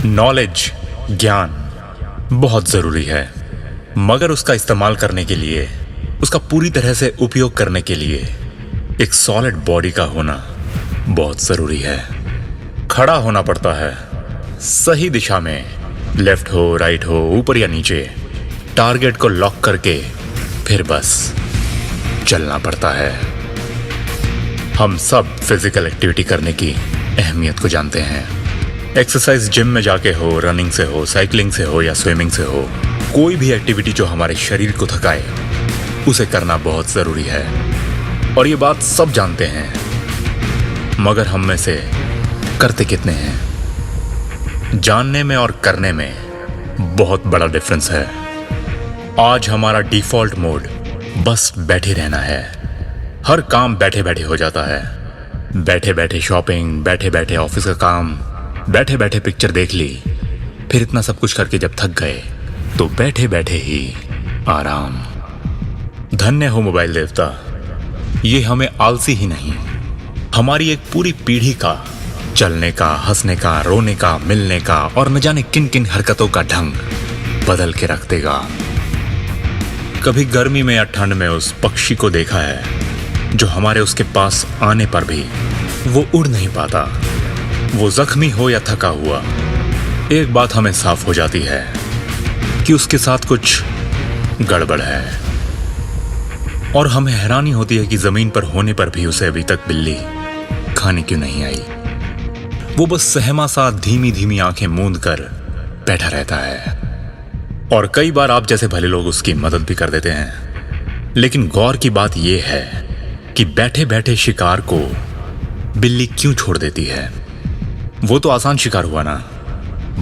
Knowledge, ज्ञान बहुत ज़रूरी है, मगर उसका इस्तेमाल करने के लिए, उसका पूरी तरह से उपयोग करने के लिए एक सॉलिड बॉडी का होना बहुत ज़रूरी है। खड़ा होना पड़ता है सही दिशा में, लेफ्ट हो, राइट हो, ऊपर या नीचे, टारगेट को लॉक करके फिर बस चलना पड़ता है। हम सब फिजिकल एक्टिविटी करने की अहमियत को जानते हैं। एक्सरसाइज जिम में जाके हो, रनिंग से हो, साइकिलिंग से हो या स्विमिंग से हो, कोई भी एक्टिविटी जो हमारे शरीर को थकाए उसे करना बहुत ज़रूरी है। और ये बात सब जानते हैं, मगर हम में से करते कितने हैं? जानने में और करने में बहुत बड़ा डिफरेंस है। आज हमारा डिफॉल्ट मोड बस बैठे रहना है। हर काम बैठे बैठे हो जाता है। बैठे बैठे शॉपिंग, बैठे बैठे ऑफिस का काम, बैठे बैठे पिक्चर देख ली, फिर इतना सब कुछ करके जब थक गए तो बैठे बैठे ही आराम। धन्य हो मोबाइल देवता, ये हमें आलसी ही नहीं, हमारी एक पूरी पीढ़ी का चलने का, हंसने का, रोने का, मिलने का और न जाने किन किन हरकतों का ढंग बदल के रख देगा। कभी गर्मी में या ठंड में उस पक्षी को देखा है जो हमारे उसके पास आने पर भी वो उड़ नहीं पाता, वो जख्मी हो या थका हुआ। एक बात हमें साफ हो जाती है कि उसके साथ कुछ गड़बड़ है, और हमें हैरानी होती है कि जमीन पर होने पर भी उसे अभी तक बिल्ली खाने क्यों नहीं आई। वो बस सहमा सा धीमी धीमी आंखें मूंद कर बैठा रहता है। और कई बार आप जैसे भले लोग उसकी मदद भी कर देते हैं, लेकिन गौर की बात यह है कि बैठे बैठे शिकार को बिल्ली क्यों छोड़ देती है। वो तो आसान शिकार हुआ ना,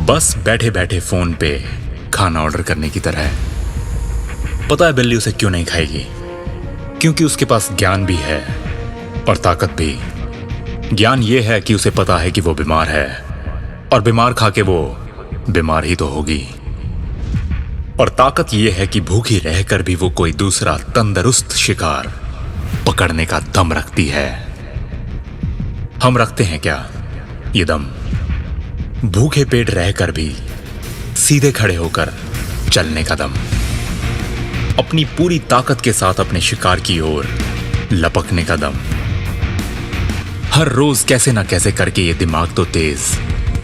बस बैठे बैठे फोन पे खाना ऑर्डर करने की तरह। पता है बिल्ली उसे क्यों नहीं खाएगी? क्योंकि उसके पास ज्ञान भी है और ताकत भी। ज्ञान यह है कि उसे पता है कि वो बीमार है, और बीमार खा के वो बीमार ही तो होगी। और ताकत यह है कि भूखी रहकर भी वो कोई दूसरा तंदुरुस्त शिकार पकड़ने का दम रखती है। हम रखते हैं क्या ये दम? भूखे पेट रहकर भी सीधे खड़े होकर चलने का दम, अपनी पूरी ताकत के साथ अपने शिकार की ओर लपकने का दम। हर रोज कैसे ना कैसे करके ये दिमाग तो तेज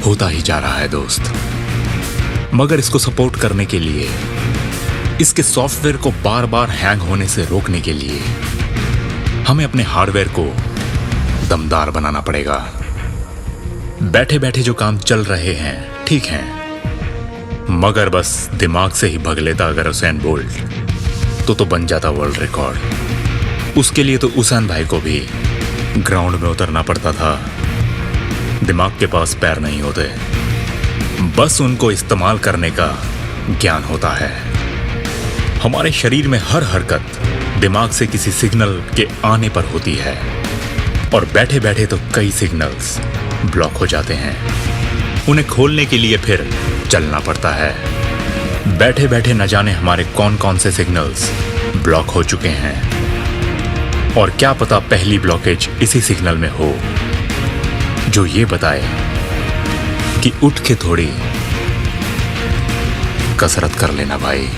होता ही जा रहा है दोस्त, मगर इसको सपोर्ट करने के लिए, इसके सॉफ्टवेयर को बार बार हैंग होने से रोकने के लिए हमें अपने हार्डवेयर को दमदार बनाना पड़ेगा। बैठे बैठे जो काम चल रहे हैं ठीक हैं, मगर बस दिमाग से ही भग लेता अगर उसेन बोल्ट तो बन जाता वर्ल्ड रिकॉर्ड। उसके लिए तो उसेन भाई को भी ग्राउंड में उतरना पड़ता था। दिमाग के पास पैर नहीं होते, बस उनको इस्तेमाल करने का ज्ञान होता है। हमारे शरीर में हर हरकत दिमाग से किसी सिग्नल के आने पर होती है, और बैठे बैठे तो कई सिग्नल्स ब्लॉक हो जाते हैं। उन्हें खोलने के लिए फिर चलना पड़ता है। बैठे बैठे न जाने हमारे कौन कौन से सिग्नल्स ब्लॉक हो चुके हैं, और क्या पता पहली ब्लॉकेज इसी सिग्नल में हो जो ये बताए कि उठ के थोड़ी कसरत कर लेना भाई।